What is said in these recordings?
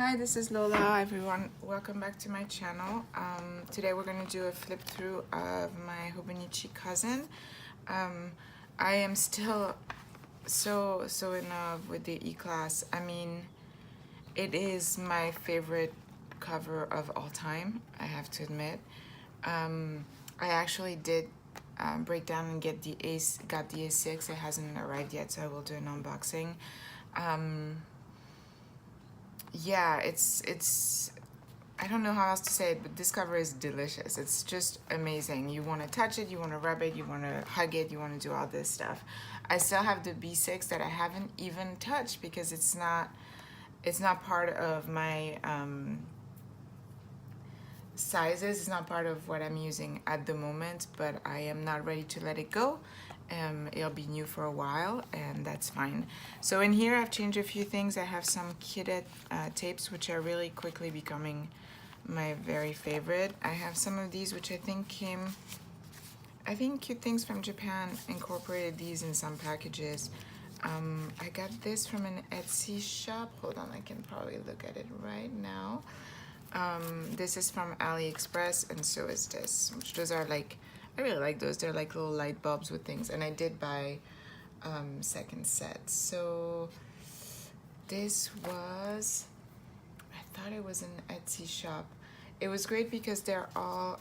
Hi, this is Lola, everyone. Welcome back to my channel. Today we're going to do a flip through of my Hobonichi cousin. I am still so in love with the E-Class. I mean, it is my favorite cover of all time, I have to admit. I actually did break down and got the A6. It hasn't arrived yet, so I will do an unboxing. Yeah, it's I don't know how else to say it, but this cover is delicious. It's just amazing. You want to touch it, you want to rub it, you want to hug it, you want to do all this stuff. I still have the B6 that I haven't even touched because it's not part of my sizes. It's not part of what I'm using at the moment, but I am not ready to let it go. It'll be new for a while, and that's fine. So in here I've changed a few things. I have some kitted tapes, which are really quickly becoming my very favorite. I have some of these which I think Cute Things from Japan incorporated these in some packages. I got this from an Etsy shop. Hold on, I can probably look at it right now. This is from AliExpress, and so is this, which those are like, I really like those. They're like little light bulbs with things, and I did buy second set. So this was, I thought it was an Etsy shop. It was great because they're all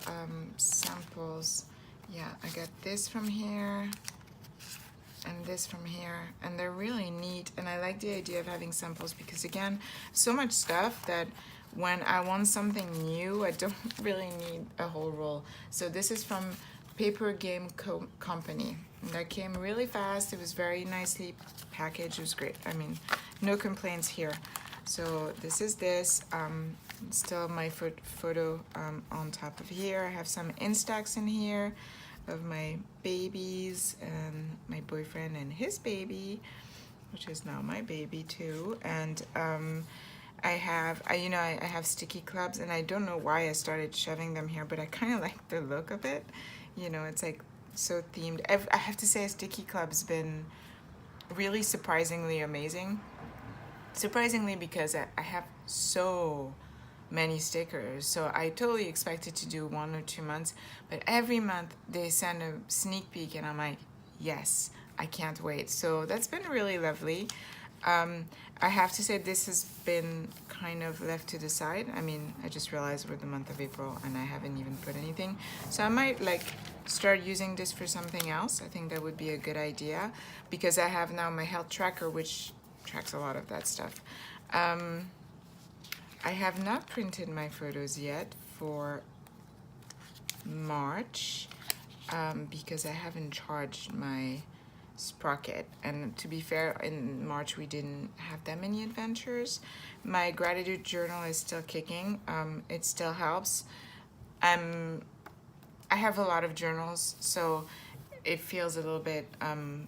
samples. Yeah, I got this from here and this from here, and they're really neat, and I like the idea of having samples because, again, so much stuff that when I want something new, I don't really need a whole roll. So this is from Paper Game Company. And that came really fast. It was very nicely packaged. It was great. I mean, no complaints here. So this is this. Still my photo on top of here. I have some Instax in here of my babies and my boyfriend and his baby, which is now my baby too. And I have sticky clubs, and I don't know why I started shoving them here, but I kind of like the look of it. You know, it's like so themed. I have to say, a sticky club's been really surprisingly amazing. Surprisingly, because I have so many stickers, so I totally expected to do 1 or 2 months, but every month they send a sneak peek, and I'm like, yes, I can't wait. So that's been really lovely. I have to say, this has been kind of left to the side. I mean, I just realized we're the month of April and I haven't even put anything, so I might like start using this for something else. I think that would be a good idea, because I have now my health tracker, which tracks a lot of that stuff. I have not printed my photos yet for March because I haven't charged my Sprocket, and to be fair, in March we didn't have that many adventures. My gratitude journal is still kicking. It still helps. I have a lot of journals, so it feels a little bit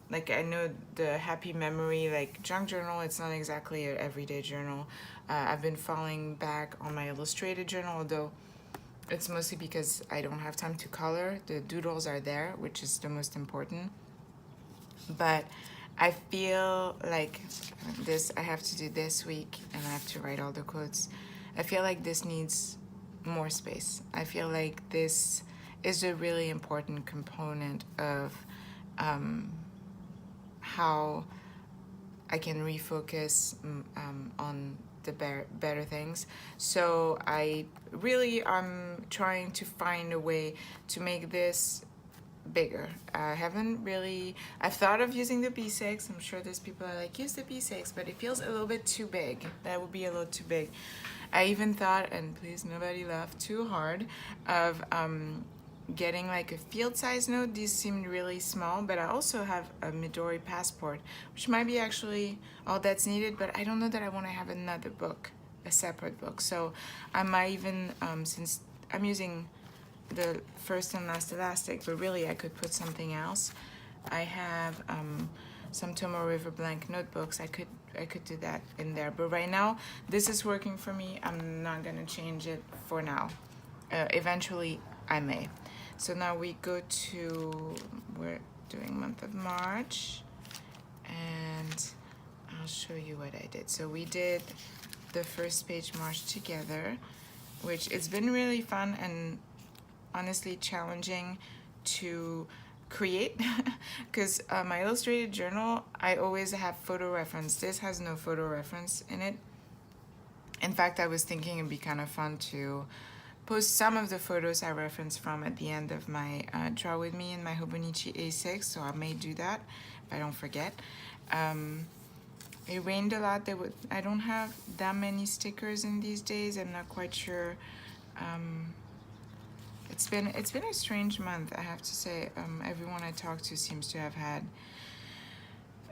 like, I know the happy memory, like junk journal, it's not exactly an everyday journal. I've been falling back on my illustrated journal, although it's mostly because I don't have time to color. The doodles are there, which is the most important. But I feel like this, I have to do this week, and I have to write all the quotes. I feel like this needs more space. I feel like this is a really important component of how I can refocus on the better things. So I really am trying to find a way to make this bigger. I've thought of using the B6. I'm sure there's people that are like, use the B6, but it feels a little bit too big. That would be a little too big. I even thought, and please nobody laugh too hard, of getting like a field size note. These seemed really small, but I also have a Midori passport, which might be actually all that's needed, but I don't know that I want to have another book, a separate book. So I might even, since I'm using the first and last elastic, but really I could put something else. I have some Tomo River blank notebooks. I could do that in there, but right now this is working for me. I'm not gonna change it for now. Eventually I may. So now we go to, we're doing month of March, and I'll show you what I did. So we did the first page marched together, which it's been really fun and honestly challenging to create because my illustrated journal, I always have photo reference. This has no photo reference in it. In fact, I was thinking it'd be kind of fun to post some of the photos I reference from at the end of my Draw With Me in my Hobonichi A6, so I may do that if I don't forget. It rained a lot. I don't have that many stickers in these days. I'm not quite sure. It's been a strange month, I have to say. Everyone I talk to seems to have had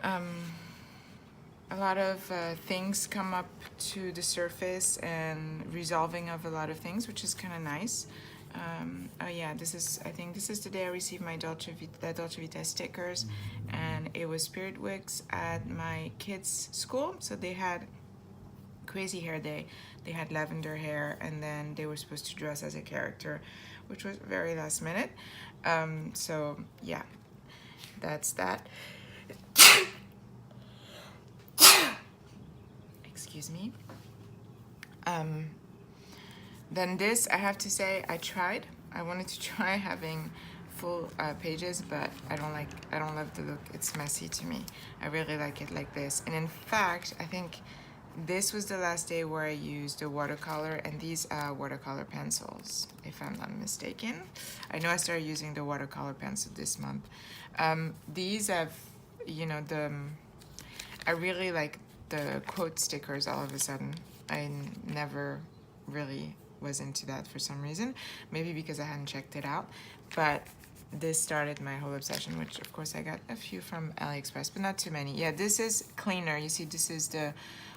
a lot of things come up to the surface and resolving of a lot of things, which is kind of nice. Oh yeah, I think this is the day I received my Dolce Vita stickers, and it was Spirit Weeks at my kids' school, so they had crazy hair day. They had lavender hair, and then they were supposed to dress as a character, which was very last minute. So yeah, that's that. Excuse me. Then this, I have to say, I wanted to try having full pages, but I don't love the look. It's messy to me. I really like it like this. And in fact, I think this was the last day where I used the watercolor and these watercolor pencils, if I'm not mistaken. I know I started using the watercolor pencil this month. These have, I really like the quote stickers all of a sudden. I never really was into that for some reason. Maybe because I hadn't checked it out. But this started my whole obsession, which of course I got a few from AliExpress, but not too many. Yeah, this is cleaner. You see, this is the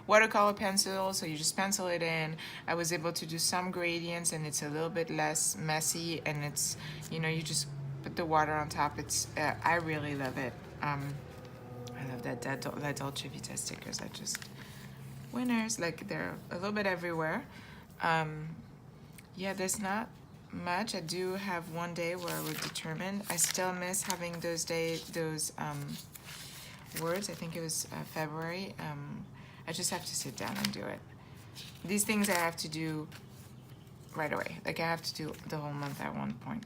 watercolor pencil, so you just pencil it in. I was able to do some gradients, and it's a little bit less messy, and it's, you just put the water on top. It's I really love it. I love that Dolce Vita stickers. I just winners. Like, they're a little bit everywhere. Yeah, there's not much. I do have one day where I was determined. I still miss having those words. I think it was February. I just have to sit down and do it. These things I have to do right away. Like, I have to do the whole month at one point.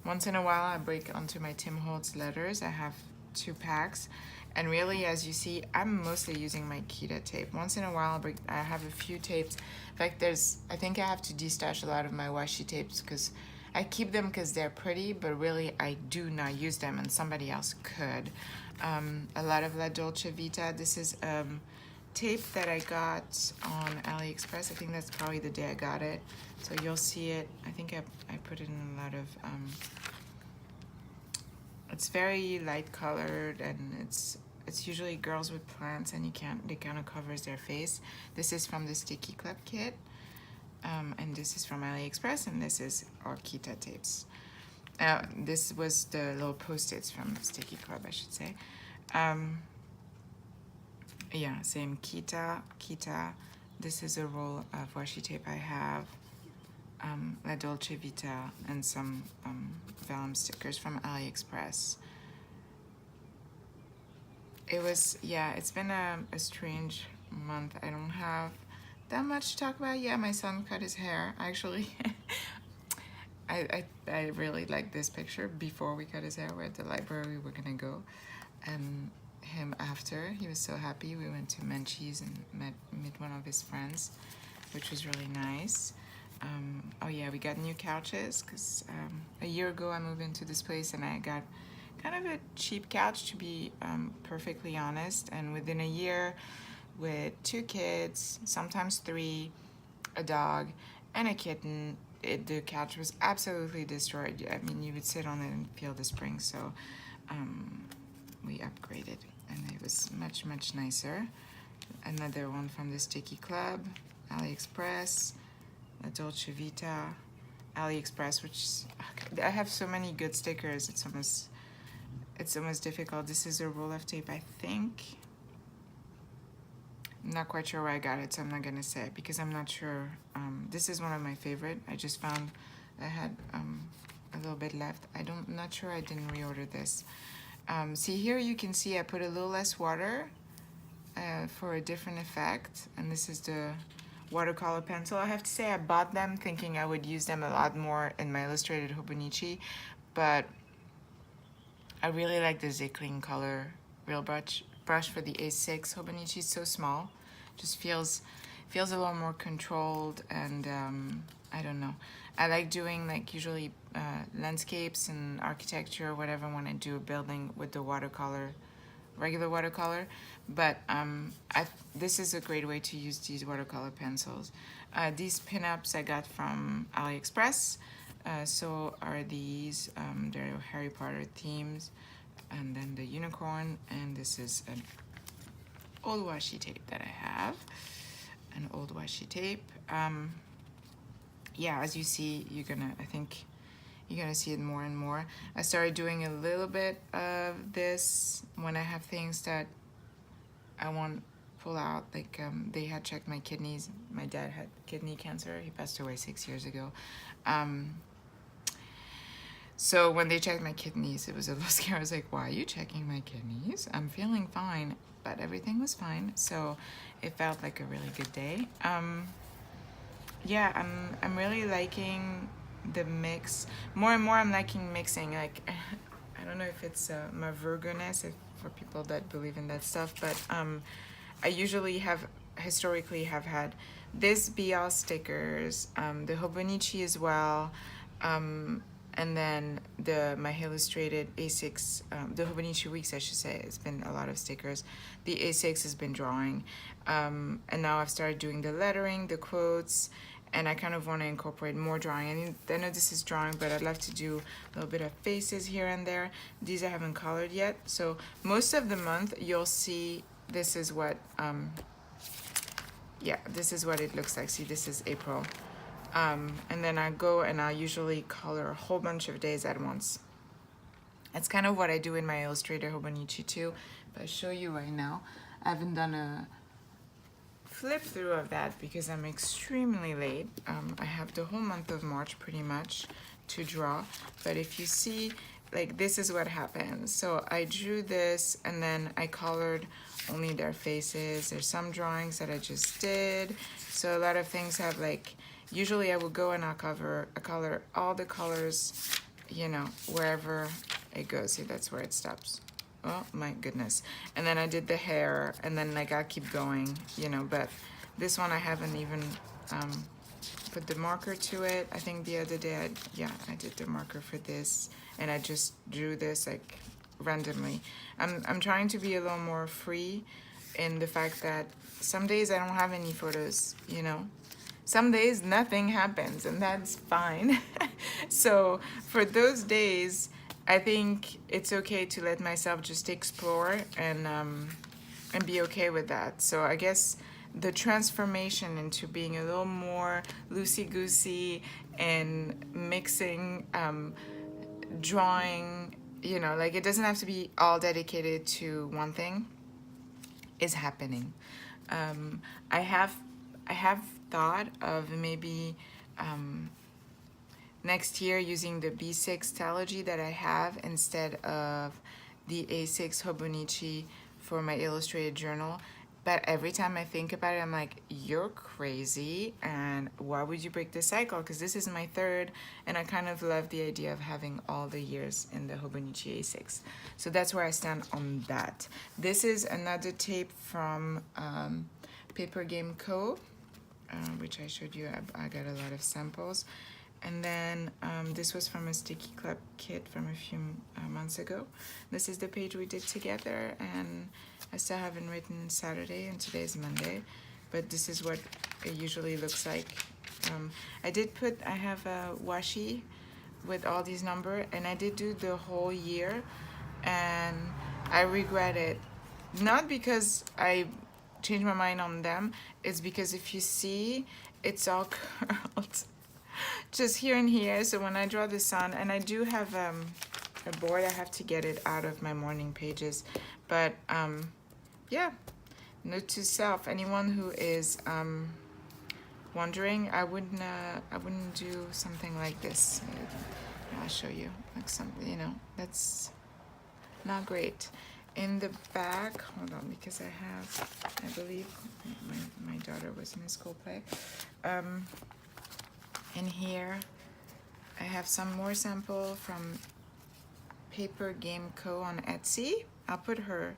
Once in a while, I break onto my Tim Holtz letters. I have 2 packs. And really, as you see, I'm mostly using my Kita tape. Once in a while, I have a few tapes. In fact, I think I have to destash a lot of my washi tapes because I keep them because they're pretty, but really I do not use them, and somebody else could. A lot of La Dolce Vita. This is tape that I got on AliExpress. I think that's probably the day I got it. So you'll see it. I think I put it in a lot of... it's very light colored, and it's usually girls with plants, and it kind of covers their face. This is from the Sticky Club kit, and this is from AliExpress, and this is our Kita tapes. This was the little post-its from Sticky Club, I should say. Yeah, same Kita. This is a roll of washi tape I have. La Dolce Vita, and some vellum stickers from AliExpress. It's been a strange month. I don't have that much to talk about. Yeah, my son cut his hair. Actually, I really like this picture. Before we cut his hair, we're at the library. We're gonna go, and him after. He was so happy. We went to Menchie's and met one of his friends, which was really nice. Oh yeah, we got new couches because a year ago I moved into this place, and I got kind of a cheap couch, to be perfectly honest. And within a year, with 2 kids, sometimes 3, a dog, and a kitten, the couch was absolutely destroyed. I mean, you would sit on it and feel the springs. So we upgraded, and it was much, much nicer. Another one from the Sticky Club, AliExpress. La Dolce Vita, AliExpress, which I have so many good stickers. It's almost difficult. This is a roll of tape, I think. I'm not quite sure where I got it, so I'm not gonna say it because I'm not sure. This is one of my favorite. I just found I had a little bit left. I'm not sure I didn't reorder this. See here, you can see I put a little less water for a different effect, and this is the watercolor pencil. I have to say I bought them thinking I would use them a lot more in my illustrated Hobonichi, but I really like the Zicklin color real brush for the A6 Hobonichi. It's so small, just feels a little more controlled, and I don't know. I like doing like usually landscapes and architecture or whatever when I do a building with the watercolor, regular watercolor. But this is a great way to use these watercolor pencils. These pinups I got from AliExpress. So are these, they're Harry Potter themes, and then the unicorn, and this is an old washi tape that I have, an old washi tape. Yeah, as you see, I think you're gonna see it more and more. I started doing a little bit of this when I have things that I want pull out, like they had checked my kidneys. My dad had kidney cancer. He passed away 6 years ago. So when they checked my kidneys, it was a little scary. I was like, why are you checking my kidneys? I'm feeling fine, but everything was fine. So it felt like a really good day. Yeah, I'm really liking the mix. More and more I'm liking mixing. Like, I don't know if it's my Virgo-ness, for people that believe in that stuff, but I usually historically have had this BL stickers, the Hobonichi as well, and then my illustrated A6, the Hobonichi weeks, I should say. It's been a lot of stickers. The A6 has been drawing, and now I've started doing the lettering, the quotes, and I kind of want to incorporate more drawing. I mean, I know this is drawing, but I'd love to do a little bit of faces here and there. These I haven't colored yet, so most of the month you'll see this is what, yeah, this is what it looks like. See, this is April. And then I go and I usually color a whole bunch of days at once. That's kind of what I do in my Illustrator Hobonichi too, but I'll show you right now. I haven't done a flip through of that because I'm extremely late. I have the whole month of March pretty much to draw, but if you see, like, this is what happened. So I drew this and then I colored only their faces. There's some drawings that I just did. So a lot of things have, like, usually I will go and I'll color all the colors, you know, wherever it goes. See, that's where it stops. Oh my goodness. And then I did the hair, and then like I keep going, you know, but this one I haven't even put the marker to it. I think the other day I did the marker for this, and I just drew this like randomly. I'm trying to be a little more free in the fact that some days I don't have any photos, you know. Some days nothing happens, and that's fine. So for those days, I think it's okay to let myself just explore and be okay with that. So I guess the transformation into being a little more loosey-goosey and mixing, drawing, you know, like it doesn't have to be all dedicated to one thing, is happening. I have thought of maybe next year using the B6 Telogy that I have instead of the A6 Hobonichi for my illustrated journal. But every time I think about it, I'm like, you're crazy, and why would you break the cycle? Because this is my third, and I kind of love the idea of having all the years in the Hobonichi A6. So that's where I stand on that. This is another tape from Paper Game Co., which I showed you. I got a lot of samples. And then this was from a Sticky Club kit from a few months ago. This is the page we did together, and I still haven't written Saturday, and today is Monday, but this is what it usually looks like. I have a washi with all these numbers, and I did do the whole year, and I regret it. Not because I changed my mind on them, it's because if you see, it's all curled. Just here and here. So when I draw the sun, and I do have a board, I have to get it out of my morning pages, but yeah, note to self, anyone who is wondering, I wouldn't do something like this. I'll show you, like something, you know, that's not great. In the back, hold on, because I believe my daughter was in a school play. In here, I have some more sample from Paper Game Co. on Etsy. I'll put her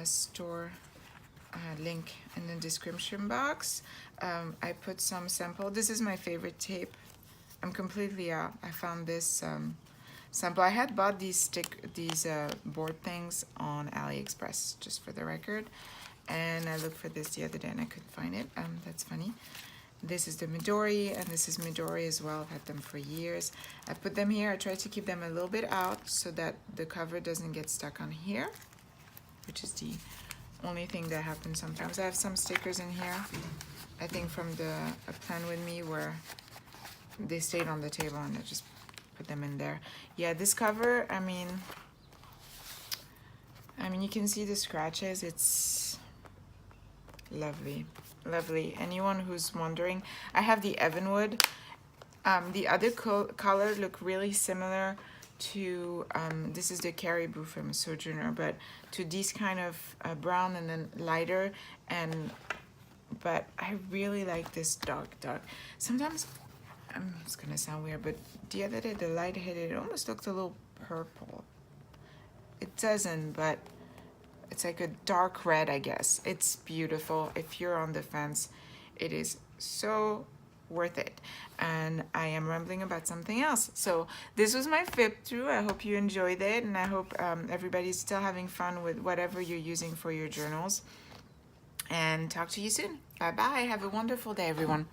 store link in the description box. I put some sample. This is my favorite tape. I'm completely out. I found this sample. I had bought these board things on AliExpress, just for the record, and I looked for this the other day and I couldn't find it. That's funny. This is the Midori, and this is Midori as well. I've had them for years. I put them here. I try to keep them a little bit out so that the cover doesn't get stuck on here, which is the only thing that happens sometimes. I have some stickers in here, I think from a plan with me where they stayed on the table and I just put them in there. Yeah, this cover, I mean you can see the scratches. It's lovely, lovely. Anyone who's wondering, I have the Evanwood. The other color look really similar to this is the Caribou from Sojourner, but to these kind of brown and then lighter, but I really like this dark. Sometimes it's gonna sound weird, but the other day the light hit it, it almost looked a little purple. It doesn't, but it's like a dark red, I guess. It's beautiful. If you're on the fence, it is so worth it. And I am rambling about something else. So this was my flip through. I hope you enjoyed it, and I hope everybody's still having fun with whatever you're using for your journals. And talk to you soon. Bye bye. Have a wonderful day, everyone.